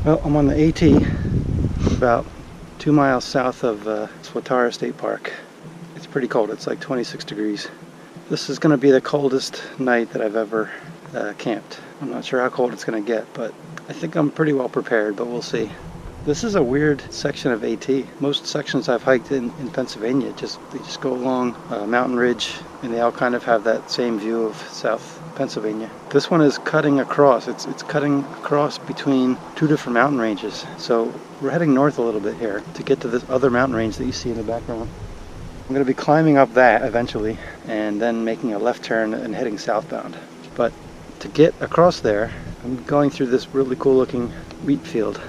Well, I'm on the AT, about 2 miles south of Swatara State Park. It's pretty cold, it's like 26 degrees. This is going to be the coldest night that I've ever camped. I'm not sure how cold it's going to get, but I think I'm pretty well prepared, but we'll see. This is a weird section of AT. Most sections I've hiked in Pennsylvania, they just go along a mountain ridge, and they all kind of have that same view of South Pennsylvania. This one is cutting across. It's cutting across between two different mountain ranges. So we're heading north a little bit here to get to this other mountain range that you see in the background. I'm going to be climbing up that eventually, and then making a left turn and heading southbound. But to get across there, I'm going through this really cool looking wheat field.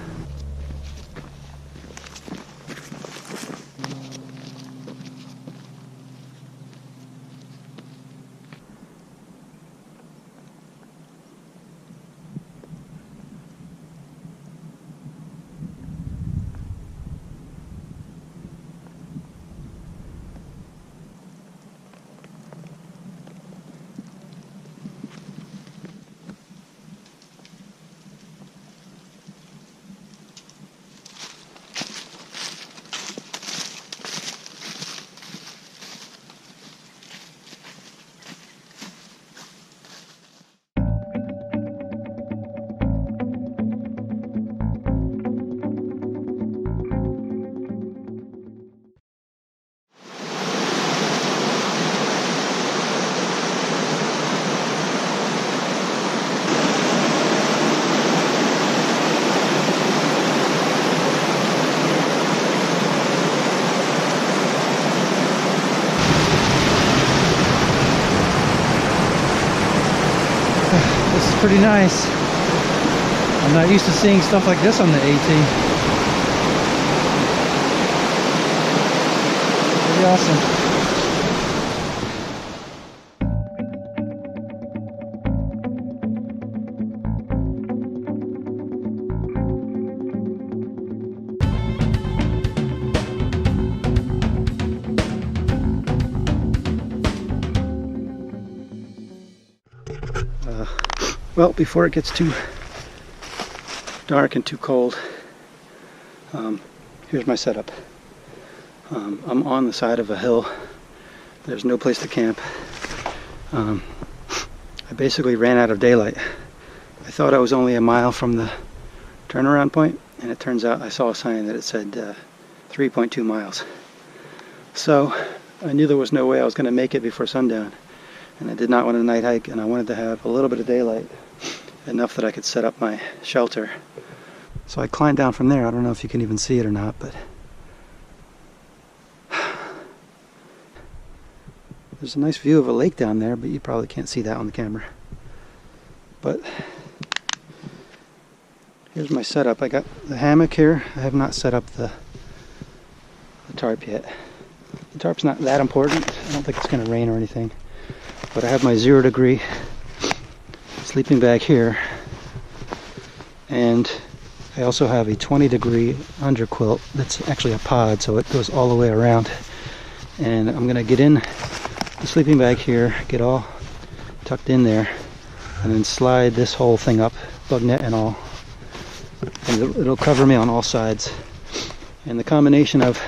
This is pretty nice. I'm not used to seeing stuff like this on the AT. Pretty awesome. Well, before it gets too dark and too cold, here's my setup. I'm on the side of a hill. There's no place to camp. I basically ran out of daylight. I thought I was only a mile from the turnaround point, and it turns out I saw a sign that it said 3.2 miles. So I knew there was no way I was going to make it before sundown, and I did not want a night hike, and I wanted to have a little bit of daylight, enough that I could set up my shelter. So I climbed down from there. I don't know if you can even see it or not, but there's a nice view of a lake down there, but you probably can't see that on the camera. But here's my setup. I got the hammock here. I have not set up the tarp yet. The tarp's not that important. I don't think it's going to rain or anything. But I have my 0 degree sleeping bag here, and I also have a 20 degree underquilt that's actually a pod, so it goes all the way around. And I'm gonna get in the sleeping bag here, get all tucked in there, and then slide this whole thing up, bug net and all, and it'll cover me on all sides. And the combination of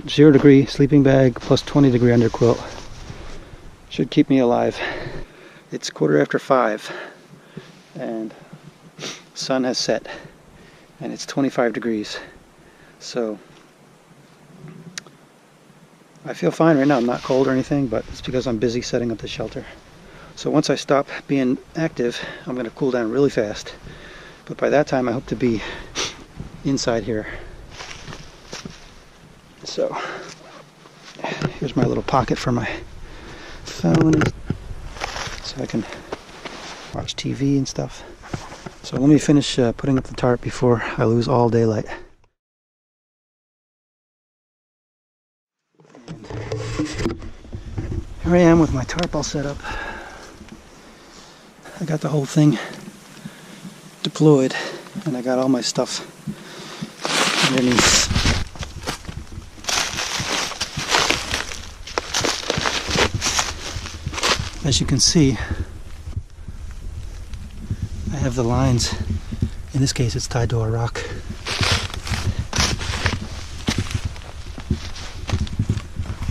0 degree sleeping bag plus 20 degree underquilt should keep me alive. It's 5:15, and sun has set, and it's 25 degrees. So I feel fine right now. I'm not cold or anything, but it's because I'm busy setting up the shelter. So once I stop being active, I'm going to cool down really fast. But by that time, I hope to be inside here. So here's my little pocket for my phone, so I can watch TV and stuff. So let me finish putting up the tarp before I lose all daylight. And here I am with my tarp all set up. I got the whole thing deployed, and I got all my stuff underneath. As you can see, I have the lines In this case, it's tied to a rock.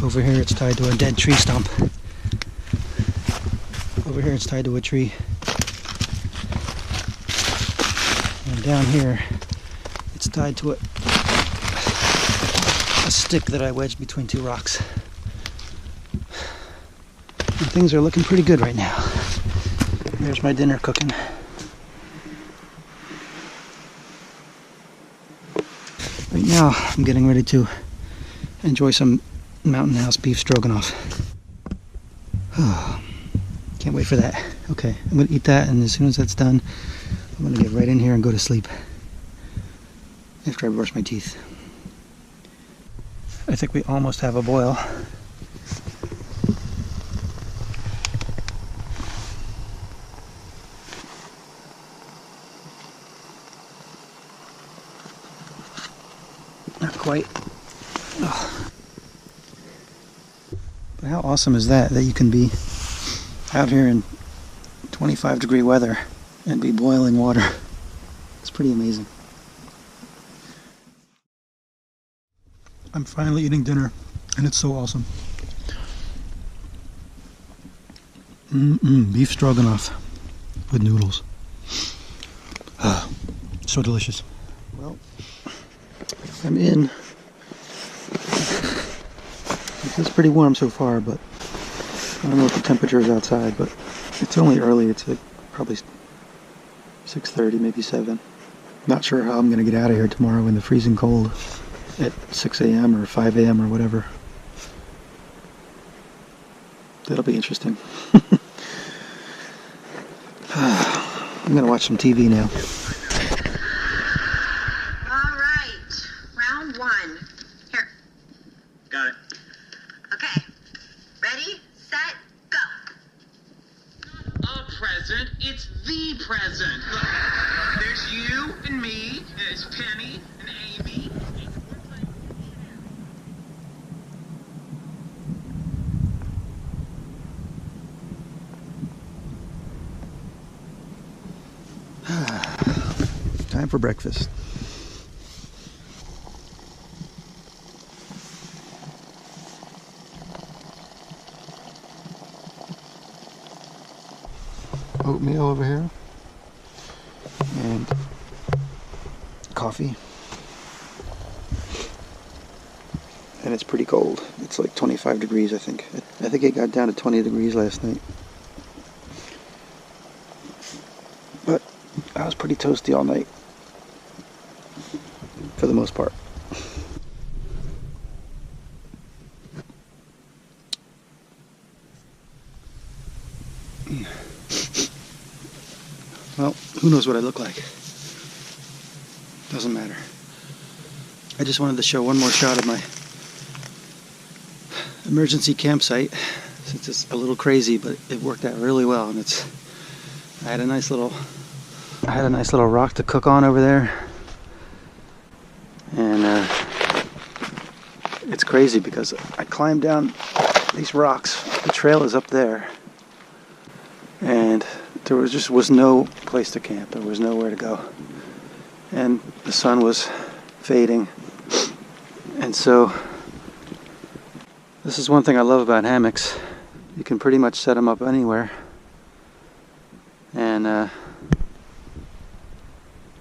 Over here, it's tied to a dead tree stump. Over here, it's tied to a tree. And down here, it's tied to a stick that I wedged between two rocks. And things are looking pretty good right now. There's my dinner cooking. Right now, I'm getting ready to enjoy some Mountain House beef stroganoff. Oh, can't wait for that. Okay, I'm gonna eat that, and as soon as that's done, I'm gonna get right in here and go to sleep after I brush my teeth. I think we almost have a boil. Not quite. Oh. But how awesome is that you can be out here in 25-degree weather and be boiling water? It's pretty amazing. I'm finally eating dinner, and it's so awesome. Beef stroganoff with noodles. So delicious. Well, I'm in. It's pretty warm so far, but I don't know what the temperature is outside, but it's only early. It's like probably 6:30, maybe 7. Not sure how I'm going to get out of here tomorrow in the freezing cold at 6 a.m. or 5 a.m. or whatever. That'll be interesting. I'm going to watch some TV now. All right, round 1. Here. Got it. Okay, ready, set, go. A present, it's the present. Look, there's you and me, there's Penny and Amy. Time for breakfast. Oatmeal over here. And coffee. And it's pretty cold. It's like 25 degrees, I think. I think it got down to 20 degrees last night. But I was pretty toasty all night. For the most part. Well, who knows what I look like? Doesn't matter. I just wanted to show one more shot of my emergency campsite, since it's a little crazy, but it worked out really well. And I had a nice little rock to cook on over there, and it's crazy because I climbed down these rocks. The trail is up there, and there was no place to camp. There was nowhere to go, and the sun was fading. And so this is one thing I love about hammocks. You can pretty much set them up anywhere. And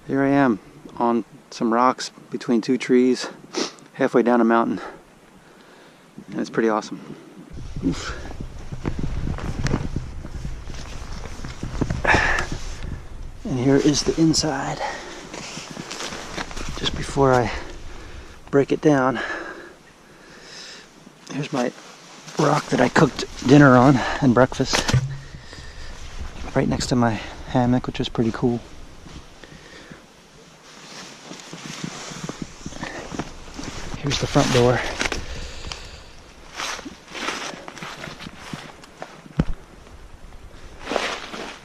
here I am on some rocks between two trees, halfway down a mountain, and it's pretty awesome. Oof. And here is the inside. Just before I break it down, here's my rock that I cooked dinner on and breakfast, right next to my hammock, which was pretty cool. Here's the front door.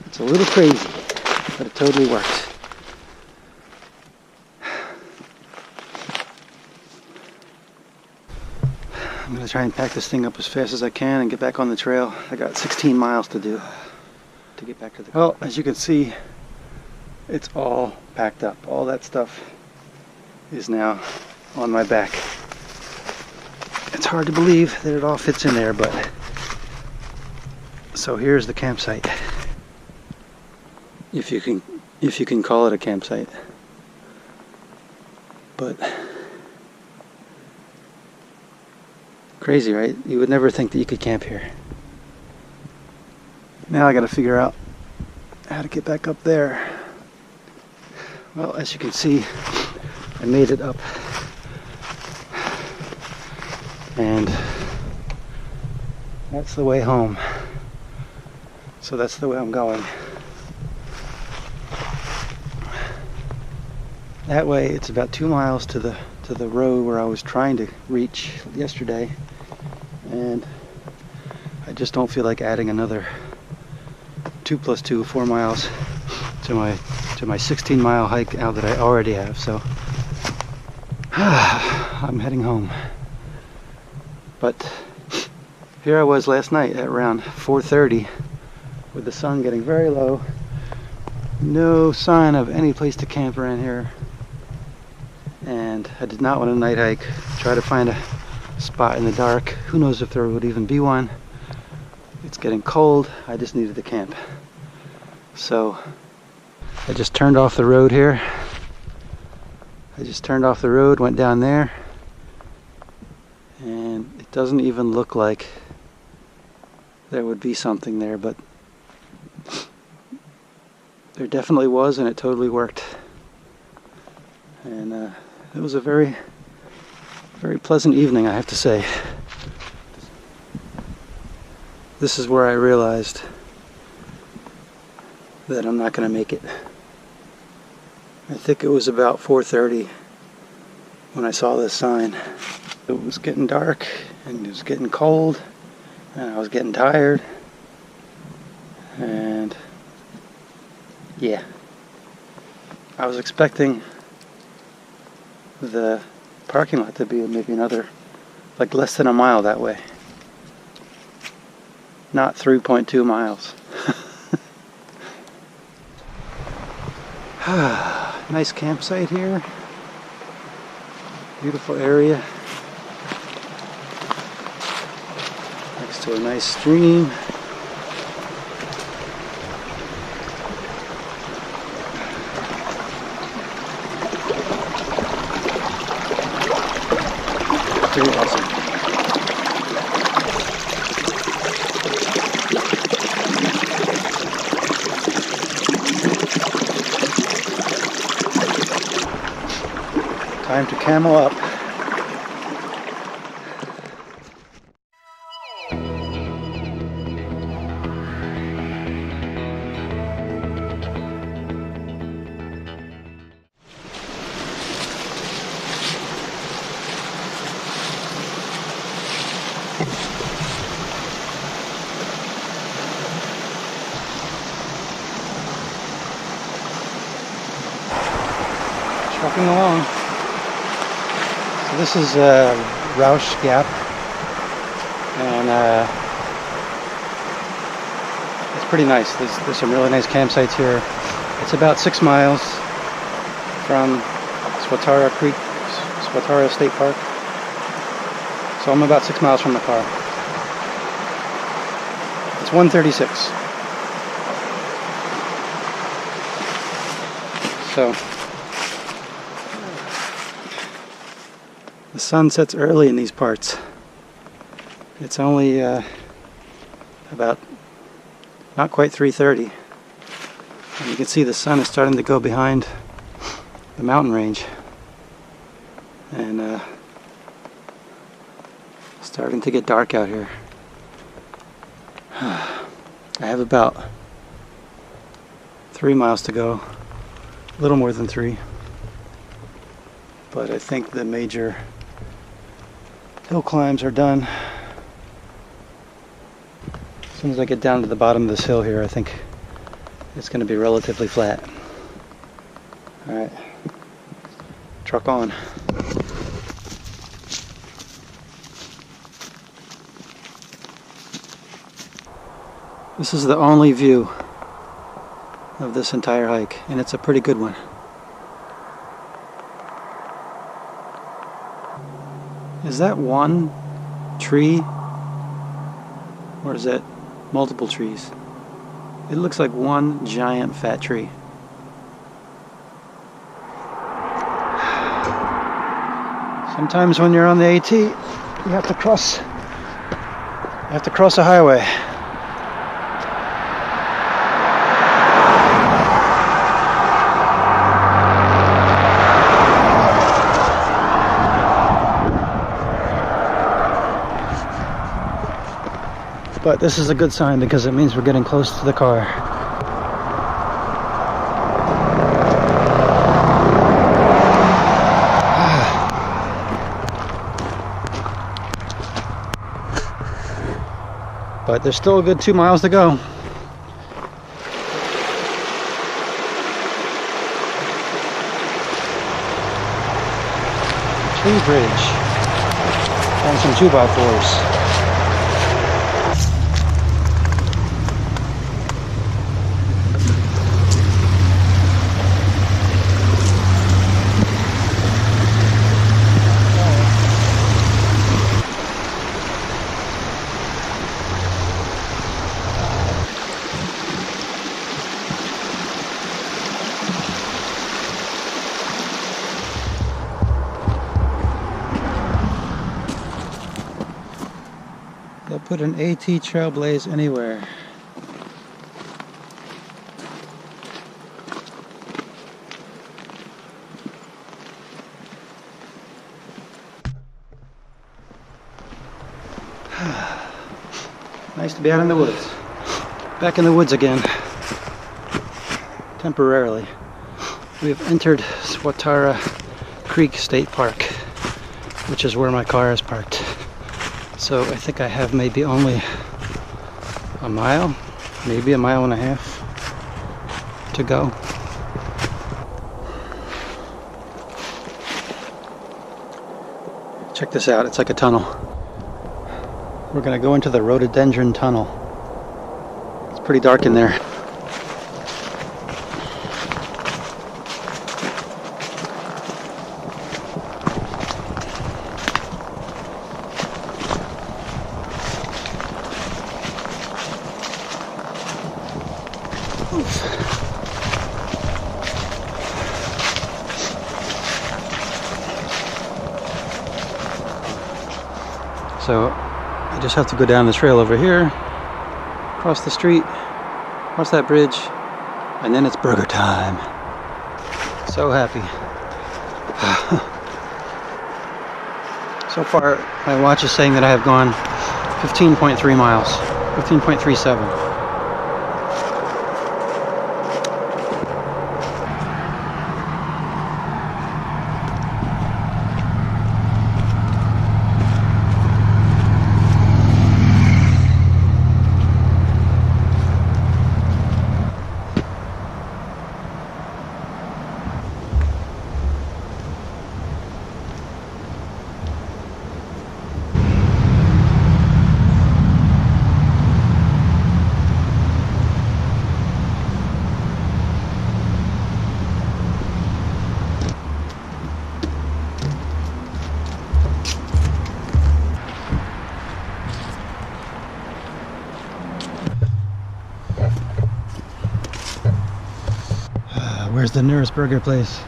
It's a little crazy, but it totally works. I'm going to try and pack this thing up as fast as I can and get back on the trail. I got 16 miles to do to get back to the... Well, as you can see, it's all packed up. All that stuff is now on my back. It's hard to believe that it all fits in there, but so here's the campsite. If you can call it a campsite. But crazy, right? You would never think that you could camp here. Now I gotta figure out how to get back up there. Well, as you can see, I made it up. And that's the way home. So that's the way I'm going. That way it's about 2 miles to the road where I was trying to reach yesterday, and I just don't feel like adding another 2 + 2, 4 miles to my 16-mile hike out that I already have. So I'm heading home. But here I was last night at around 4:30 with the sun getting very low. No sign of any place to camp around here. And I did not want a night hike. Try to find a spot in the dark. Who knows if there would even be one. It's getting cold. I just needed to camp. So I just turned off the road here. Went down there. And it doesn't even look like there would be something there, but there definitely was, and it totally worked. And it was a very, very pleasant evening, I have to say. This is where I realized that I'm not going to make it. I think it was about 4:30 when I saw this sign. It was getting dark, and it was getting cold, and I was getting tired, and yeah, I was expecting the parking lot to be maybe another, like less than a mile that way, not 3.2 miles. Nice campsite here, beautiful area next to a nice stream. Pretty awesome. Time to camel up. Trucking along. So this is Rausch Gap, and it's pretty nice. There's some really nice campsites here. It's about 6 miles from Swatara Creek, Swatara State Park. So I'm about 6 miles from the car. It's 1:36. So the sun sets early in these parts. It's only about not quite 3:30, and you can see the sun is starting to go behind the mountain range, and starting to get dark out here. I have about 3 miles to go, a little more than 3, but I think the major hill climbs are done. As soon as I get down to the bottom of this hill here, I think it's going to be relatively flat. Alright, truck on. This is the only view of this entire hike, and it's a pretty good one. Is that one tree, or is that multiple trees? It looks like one giant fat tree. Sometimes when you're on the AT, you have to cross a highway. But this is a good sign because it means we're getting close to the car. But there's still a good 2 miles to go. Tree bridge and some 2x4s. They'll put an AT Trailblaze anywhere. Nice to be out in the woods. Back in the woods again. Temporarily. We have entered Swatara Creek State Park, which is where my car is parked. So I think I have maybe only a mile, maybe a mile and a half to go. Check this out, it's like a tunnel. We're gonna go into the rhododendron tunnel. It's pretty dark in there. So I just have to go down the trail over here, cross the street, cross that bridge, and then it's burger time. So happy. So far my watch is saying that I have gone 15.3 miles, 15.37. Where's the nearest burger place?